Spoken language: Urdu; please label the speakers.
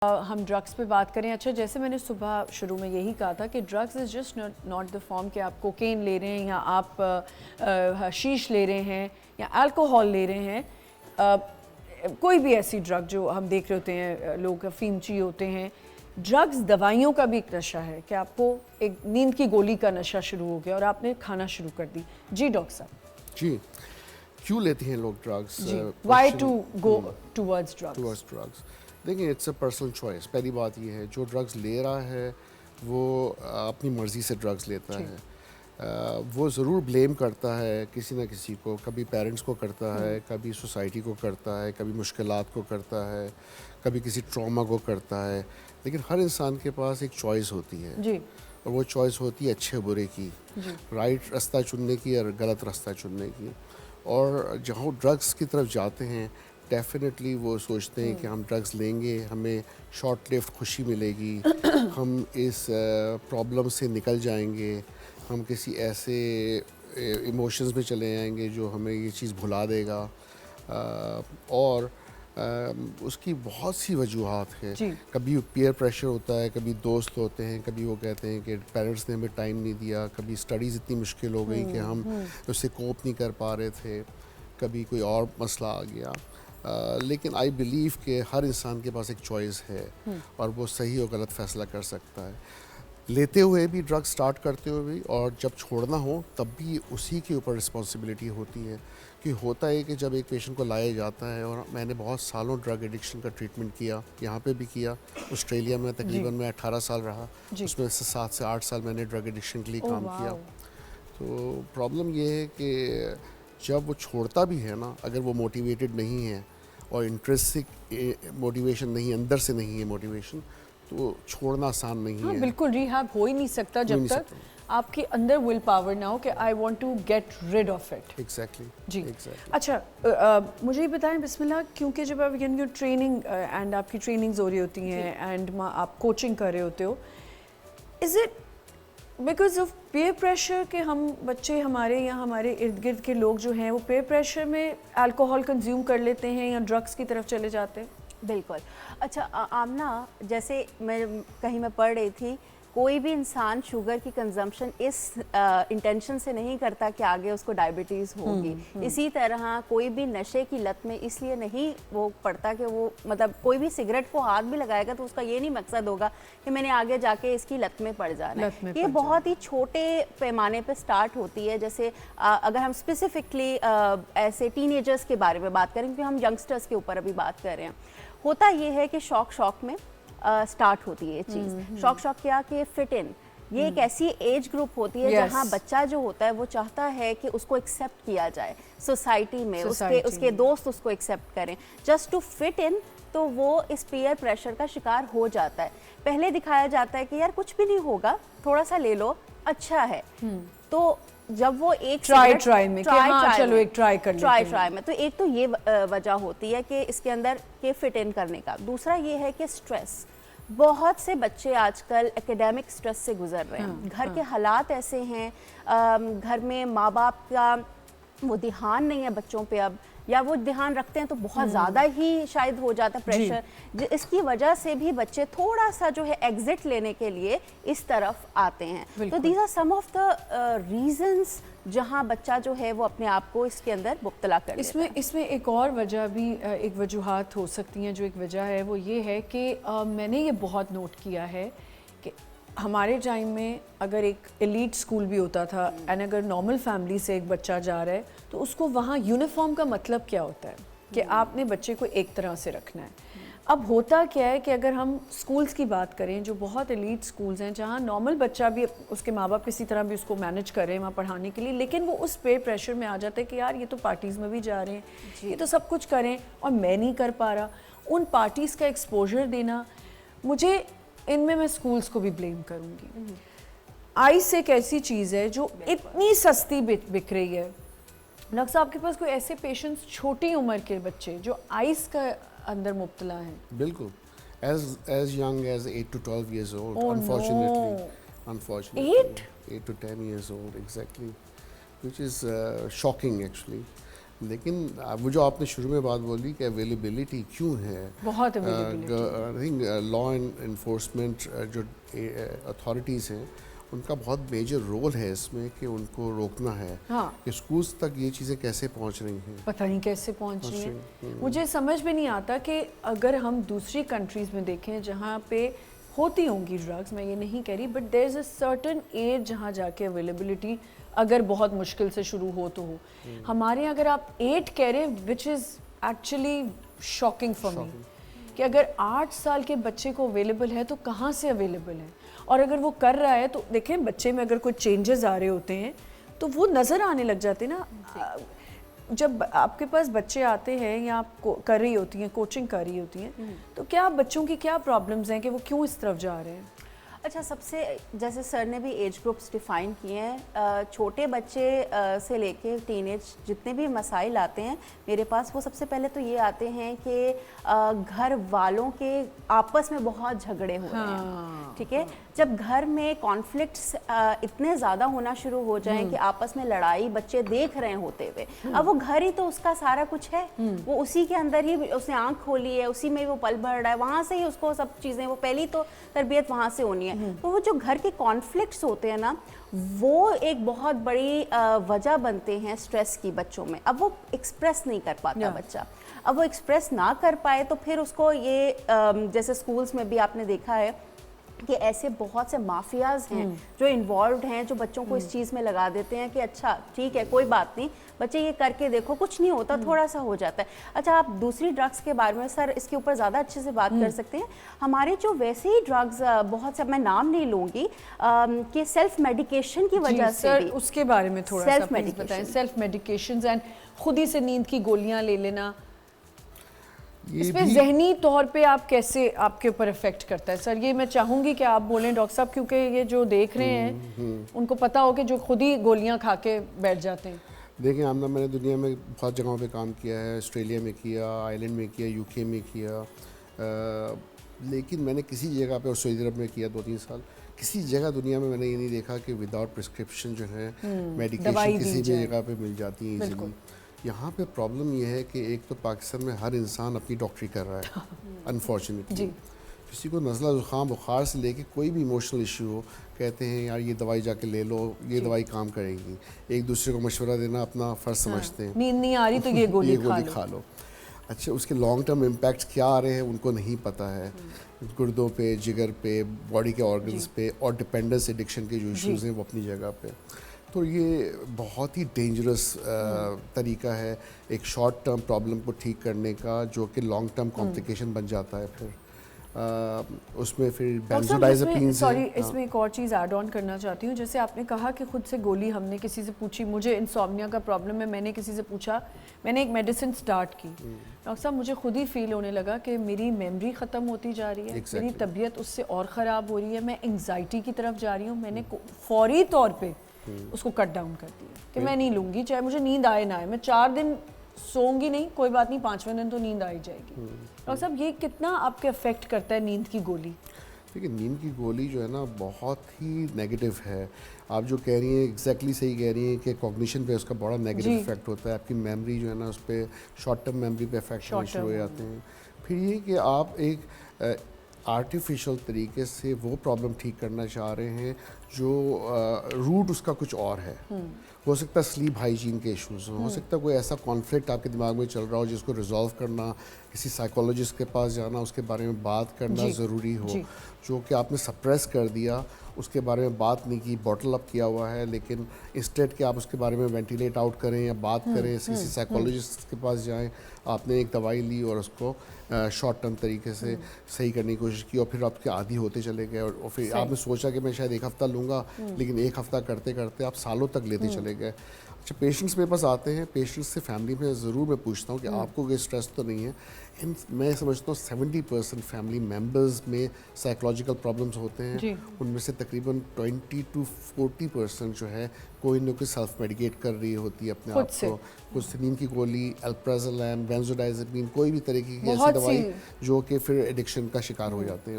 Speaker 1: ہم ڈرگس پہ بات کریں. اچھا جیسے میں نے صبح شروع میں یہی کہا تھا کہ drugs is just not the form کہ آپ کوکین لے رہے ہیں یا آپ حشیش لے رہے ہیں یا الکوہول لے رہے ہیں. کوئی بھی ایسی ڈرگ جو ہم دیکھ رہے ہوتے ہیں لوگ افیمچی ہوتے ہیں. ڈرگس دوائیوں کا بھی ایک نشہ ہے کہ آپ کو ایک نیند کی گولی کا نشہ شروع ہو گیا اور آپ نے کھانا شروع کر دی. جی ڈاکٹر صاحب.
Speaker 2: جی کیوں لیتے ہیں لوگ ڈرگس؟
Speaker 1: جی why to go towards
Speaker 2: drugs? دیکھیں اٹس اے پرسنل چوائس. پہلی بات یہ ہے جو ڈرگس لے رہا ہے وہ اپنی مرضی سے ڈرگس لیتا ہے. وہ ضرور بلیم کرتا ہے کسی نہ کسی کو. کبھی پیرنٹس کو کرتا ہے, کبھی سوسائٹی کو کرتا ہے, کبھی مشکلات کو کرتا ہے, کبھی کسی ٹراما کو کرتا ہے. لیکن ہر انسان کے پاس ایک چوائس ہوتی ہے
Speaker 1: جی
Speaker 2: اور وہ چوائس ہوتی ہے اچھے برے کی, رائٹ راستہ چننے کی اور غلط راستہ چننے کی. اور جہاں ڈرگس کی طرف جاتے ہیں ڈیفینیٹلی وہ سوچتے ہیں کہ ہم ڈرگس لیں گے ہمیں شارٹ لیفٹ خوشی ملے گی, ہم اس پرابلم سے نکل جائیں گے, ہم کسی ایسے ایموشنز میں چلے جائیں گے جو ہمیں یہ چیز بھلا دے گا. اور اس کی بہت سی وجوہات ہیں. کبھی پیئر پریشر ہوتا ہے, کبھی دوست ہوتے ہیں, کبھی وہ کہتے ہیں کہ پیرنٹس نے ہمیں ٹائم نہیں دیا, کبھی اسٹڈیز اتنی مشکل ہو گئی کہ ہم اس سے کوپ نہیں کر پا رہے تھے, کبھی کوئی اور مسئلہ آ گیا. لیکن آئی بلیو کہ ہر انسان کے پاس ایک چوائس ہے اور وہ صحیح اور غلط فیصلہ کر سکتا ہے. لیتے ہوئے بھی ڈرگ سٹارٹ کرتے ہوئے بھی, اور جب چھوڑنا ہو تب بھی اسی کے اوپر رسپانسبلٹی ہوتی ہے. کہ ہوتا ہے کہ جب ایک پیشنٹ کو لایا جاتا ہے, اور میں نے بہت سالوں ڈرگ ایڈکشن کا ٹریٹمنٹ کیا, یہاں پہ بھی کیا, آسٹریلیا میں تقریباً میں 18 سال رہا, اس میں سے 7 سے 8 سال میں نے ڈرگ ایڈکشن کے لیے کام کیا. تو پرابلم یہ ہے کہ جب وہ چھوڑتا بھی ہے نا, اگر وہ موٹیویٹڈ نہیں ہے اور انٹرسٹک موٹیویشن نہیں, اندر سے نہیں ہے موٹیویشن, تو چھوڑنا آسان نہیں ہے.
Speaker 1: بالکل ریہیب ہو ہی نہیں سکتا جب تک آپ کے اندر ول پاور نہ ہو کہ I want to get rid of it.
Speaker 2: Exactly.
Speaker 1: جی اچھا مجھے یہ بتائیں بسم اللہ, کیونکہ جب آپ یعنی ٹریننگ اینڈ آپ کی ٹریننگز ہو رہی ہوتی ہیں اینڈ آپ کوچنگ کر رہے ہوتے ہو, is it because of peer pressure کہ ہم بچے ہمارے یا ہمارے ارد گرد کے لوگ جو ہیں وہ پیئر پریشر میں الکوہول کنزیوم کر لیتے ہیں یا ڈرگس کی طرف چلے جاتے ہیں؟
Speaker 3: بالکل. اچھا آمنہ, جیسے میں کہیں میں پڑھ رہی تھی, کوئی بھی انسان شوگر کی کنزمپشن اس انٹینشن سے نہیں کرتا کہ آگے اس کو ڈائبٹیز ہوگی. اسی طرح کوئی بھی نشے کی لت میں اس لیے نہیں وہ پڑتا کہ وہ مطلب کوئی بھی سگریٹ کو ہاتھ بھی لگائے گا تو اس کا یہ نہیں مقصد ہوگا کہ میں نے آگے جا کے اس کی لت میں پڑ جانا ہے. یہ بہت ہی چھوٹے پیمانے پہ سٹارٹ ہوتی ہے. جیسے اگر ہم اسپیسیفکلی ایسے ٹین ایجرس کے بارے میں بات کریں, کیونکہ ہم ینگسٹرس کے اوپر ابھی بات کر رہے ہیں, ہوتا یہ ہے کہ شوق میں سٹارٹ ہوتی ہے یہ چیز. شوق کیا کہ فٹ ان, یہ ایک ایسی ایج گروپ ہوتی ہے جہاں بچہ جو ہوتا ہے وہ چاہتا ہے کہ اس کو ایکسیپٹ کیا جائے سوسائٹی میں, اس کے دوست اس کو ایکسیپٹ کریں جسٹ ٹو فٹ ان. تو وہ اس پیئر پریشر کا شکار ہو جاتا ہے. پہلے دکھایا جاتا ہے کہ یار کچھ بھی نہیں ہوگا, تھوڑا سا لے لو, اچھا ہے. تو جب وہ ایک
Speaker 1: ٹرائی میں
Speaker 3: تو ایک تو یہ وجہ ہوتی ہے کہ اس کے اندر کہ فٹ ان کرنے کا. دوسرا یہ ہے کہ سٹریس. بہت سے بچے آج کل ایکیڈیمک سٹریس سے گزر رہے ہیں. گھر کے حالات ایسے ہیں, گھر میں ماں باپ کا وہ دھیان نہیں ہے بچوں پہ اب, یا وہ دھیان رکھتے ہیں تو بہت زیادہ ہی شاید ہو جاتا ہے پریشر. اس کی وجہ سے بھی بچے تھوڑا سا جو ہے ایگزٹ لینے کے لیے اس طرف آتے ہیں. تو these are some of the reasons جہاں بچہ جو ہے وہ اپنے آپ کو اس کے اندر مبتلا کر لیتا ہے.
Speaker 1: اس میں ایک اور وجہ بھی, ایک وجوہات ہو سکتی ہیں. جو ایک وجہ ہے وہ یہ ہے کہ میں نے یہ بہت نوٹ کیا ہے کہ ہمارے ٹائم میں اگر ایک ایلیٹ اسکول بھی ہوتا تھا اینڈ اگر نارمل فیملی سے ایک بچہ جا رہا ہے تو اس کو وہاں یونیفارم کا مطلب کیا ہوتا ہے کہ آپ نے بچے کو ایک طرح سے رکھنا ہے. اب ہوتا کیا ہے کہ اگر ہم سکولز کی بات کریں جو بہت ایلیٹ سکولز ہیں جہاں نارمل بچہ بھی اس کے ماں باپ کسی طرح بھی اس کو مینج کر رہے ہیں وہاں پڑھانے کے لیے, لیکن وہ اس پیئر پریشر میں آ جاتا ہے کہ یار یہ تو پارٹیز میں بھی جا رہے ہیں, یہ تو سب کچھ کریں اور میں نہیں کر پا رہا. ان پارٹیز کا ایکسپوجر دینا, مجھے ان میں سکولز کو بھی بلیم کروں گی. آئس ایک ایسی چیز ہے جو اتنی سستی بک رہی ہے. ڈاکٹر صاحب کے پاس کوئی ایسے پیشنٹس چھوٹی عمر کے بچے جو آئس کا اندر مبتلا ہیں؟
Speaker 2: بالکل, as young as 8 to 12 years old. Unfortunately 8 to 10 years old, exactly, which is shocking actually. لیکن وہ جو آپ نے شروع میں بات بولی کہ اویلیبلٹی کیوں ہے،
Speaker 1: بہت availability
Speaker 2: I think law enforcement جو اتھارٹیز ہیں ان کا بہت میجر رول ہے اس میں کہ ان کو روکنا ہے
Speaker 1: ہاں
Speaker 2: کہ اسکولس تک یہ چیزیں کیسے پہنچ رہی ہیں.
Speaker 1: پتہ نہیں کیسے پہنچ رہی ہیں. مجھے سمجھ میں نہیں آتا کہ اگر ہم دوسری کنٹریز میں دیکھیں جہاں پہ ہوتی ہوں گی ڈرگس، میں یہ نہیں کہہ رہی، but there is a certain age جہاں جا کے اویلیبلٹی اگر بہت مشکل سے شروع ہو تو ہو. ہمارے اگر آپ 8 کہہ رہے which is actually shocking for me کہ اگر 8 سال کے بچے کو اویلیبل ہے تو کہاں سے اویلیبل ہے. اور اگر وہ کر رہا ہے تو دیکھیں بچے میں اگر کوئی چینجز آ رہے ہوتے ہیں تو وہ نظر آنے لگ جاتے ہیں نا. جب آپ کے پاس بچے آتے ہیں یا آپ کر رہی ہوتی ہیں کوچنگ کر رہی ہوتی ہیں تو کیا بچوں کی کیا پرابلمز ہیں کہ وہ کیوں اس طرف جا رہے ہیں؟
Speaker 3: اچھا، سب سے جیسے سر نے بھی ایج گروپس ڈیفائن کیے ہیں، چھوٹے بچے سے لے کے ٹین ایج جتنے بھی مسائل آتے ہیں میرے پاس، وہ سب سے پہلے تو یہ آتے ہیں کہ گھر والوں کے آپس میں بہت جھگڑے ہو رہے ہیں. ٹھیک ہے، جب گھر میں کانفلکٹس اتنے زیادہ ہونا شروع ہو جائیں کہ آپس میں لڑائی بچے دیکھ رہے ہوتے ہوئے، اب وہ گھر ہی تو اس کا سارا کچھ ہے، وہ اسی کے اندر ہی اس نے آنکھ کھولی ہے، اسی میں وہ پل بھر رہا ہے، وہاں سے ہی اس کو سب چیزیں، وہ پہلی تو تربیت وہاں سے ہونی ہے. تو وہ جو گھر کے کانفلکٹس ہوتے ہیں نا، وہ ایک بہت بڑی وجہ بنتے ہیں اسٹریس کی بچوں میں. اب وہ ایکسپریس نہیں کر پاتا بچہ، اب وہ ایکسپریس نہ کر پائے تو پھر اس کو یہ جیسے اسکولس میں بھی آپ نے دیکھا ہے کہ ایسے بہت سے مافیاز ہیں جو انوالوڈ ہیں، جو بچوں کو اس چیز میں لگا دیتے ہیں کہ اچھا ٹھیک ہے کوئی بات نہیں بچے یہ کر کے دیکھو، کچھ نہیں ہوتا، تھوڑا سا ہو جاتا ہے. اچھا، آپ دوسری ڈرگس کے بارے میں سر اس کے اوپر زیادہ اچھے سے بات کر سکتے ہیں. ہمارے جو ویسے ہی ڈرگز بہت سے، میں نام نہیں لوں گی، کہ سیلف میڈیکیشن کی وجہ سے بھی،
Speaker 1: اس کے بارے میں تھوڑا سا پلیز بتائیں. سیلف میڈیکیشنز اینڈ خود ہی سے نیند کی گولیاں لے لینا، اس پہ ذہنی طور پہ آپ کیسے، آپ کے اوپر افیکٹ کرتا ہے سر؟ یہ میں چاہوں گی کہ آپ بولیں ڈاکٹر صاحب، کیونکہ یہ جو دیکھ رہے ہیں ان کو پتہ ہو کہ جو خود ہی گولیاں کھا کے بیٹھ جاتے ہیں.
Speaker 2: دیکھیں آمنہ، میں نے دنیا میں بہت جگہوں پہ کام کیا ہے، آسٹریلیا میں کیا، آئرلینڈ میں کیا، یو کے میں کیا، لیکن میں نے کسی جگہ پہ، اور سعودی عرب میں کیا 2-3 سال، کسی جگہ دنیا میں نے یہ نہیں دیکھا کہ وداؤٹ پرسکرپشن جو ہے میڈیکیشن کسی بھی جگہ پہ مل جاتی ہیں ایزیلی. یہاں پہ پرابلم یہ ہے کہ ایک تو پاکستان میں ہر انسان اپنی ڈاکٹری کر رہا ہے انفارچونیٹلی. کسی کو نزلہ زکام بخار سے لے کے کوئی بھی ایموشنل ایشو ہو، کہتے ہیں یار یہ دوائی جا کے لے لو، یہ دوائی کام کرے گی. ایک دوسرے کو مشورہ دینا اپنا فرض سمجھتے ہیں.
Speaker 1: نیند نہیں آ رہی تو یہ گولی
Speaker 2: کھا لو. اچھا، اس کے لانگ ٹرم امپیکٹس کیا آ رہے ہیں ان کو نہیں پتہ ہے، گردوں پہ، جگر پہ، باڈی کے آرگنز پہ، اور ڈپینڈنس ایڈکشن کے جو ایشوز ہیں وہ اپنی جگہ پہ. تو یہ بہت ہی ڈینجرس طریقہ ہے ایک شارٹ ٹرم پرابلم کو ٹھیک کرنے کا، جو کہ لانگ ٹرم کمپلیکیشن بن جاتا ہے. پھر اس میں پھر بینزوڈائزپینز.
Speaker 1: سوری، اس میں ایک اور چیز ایڈ آن کرنا چاہتی ہوں. جیسے آپ نے کہا کہ خود سے گولی، ہم نے کسی سے پوچھی، مجھے انسومنیا کا پرابلم ہے، میں نے کسی سے پوچھا، میں نے ایک میڈیسن سٹارٹ کی. ڈاکٹر صاحب مجھے خود ہی فیل ہونے لگا کہ میری میموری ختم ہوتی جا رہی ہے، میری طبیعت اس سے اور خراب ہو رہی ہے، میں انگزائٹی کی طرف جا رہی ہوں. میں نے فوری طور پہ اس کو کٹ ڈاؤن کر دیا کہ میں نہیں لوں گی، چاہے مجھے نیند آئے نہ آئے، میں 4 دن سوؤں گی نہیں، کوئی بات نہیں، 5ویں دن تو نیند آ ہی جائے گی. ڈاکٹر صاحب یہ کتنا آپ کے افیکٹ کرتا ہے نیند کی گولی؟
Speaker 2: دیکھیے نیند کی گولی جو ہے نا بہت ہی نیگیٹو ہے. آپ جو کہہ رہی ہیں ایگزیکٹلی صحیح کہہ رہی ہیں کہ کوگنیشن پہ اس کا بڑا نیگیٹو افیکٹ ہوتا ہے. آپ کی میموری جو ہے نا اس پہ، شارٹ ٹرم میموری پہ افیکٹ ہونے شروع ہو جاتے ہیں. پھر یہ کہ آپ ایک آرٹیفیشل طریقے سے وہ پرابلم ٹھیک کرنا چاہ رہے ہیں جو روٹ اس کا کچھ اور ہے. ہو سکتا ہے سلیپ ہائیجین کے ایشوز ہوں، ہو سکتا ہے کوئی ایسا کانفلکٹ آپ کے دماغ میں چل رہا ہو جس کو ریزالو کرنا، کسی سائیکولوجسٹ کے پاس جانا، اس کے بارے میں بات کرنا ضروری ہو، جو کہ آپ نے سپریس کر دیا، اس کے بارے میں بات نہیں کی، باٹل اپ کیا ہوا ہے. لیکن انسٹیڈ کہ آپ اس کے بارے میں وینٹیلیٹ آؤٹ کریں یا بات کریں، کسی سائیکولوجسٹ کے پاس جائیں، آپ نے ایک دوائی لی اور اس کو شارٹ ٹرم طریقے سے صحیح کرنے کی کوشش کی، اور پھر آپ کے عادی ہوتے چلے گئے، اور پھر آپ نے سوچا کہ میں شاید 1 ہفتہ لوں گا، لیکن 1 ہفتہ کرتے کرتے آپ سالوں تک لیتے چلے گئے. اچھا، پیشنٹس میرے پاس آتے ہیں، پیشنٹس سے فیملی میں ضرور میں پوچھتا ہوں کہ آپ کو کوئی اسٹریس تو نہیں ہے. میں سمجھتا ہوں 70% فیملی ممبرز میں سائیکولوجیکل پرابلمس ہوتے ہیں. ان میں سے تقریباً 20 to 40% جو ہے کوئی نہ کوئی سیلف میڈیکیٹ کر رہی ہوتی ہے اپنے آپ کو. کچھ نیند کی گولی، الپرازولام، بینزوڈائزپین، کوئی بھی طریقے کی ایسی دوائی جو کہ پھر ایڈکشن کا شکار ہو جاتے ہیں.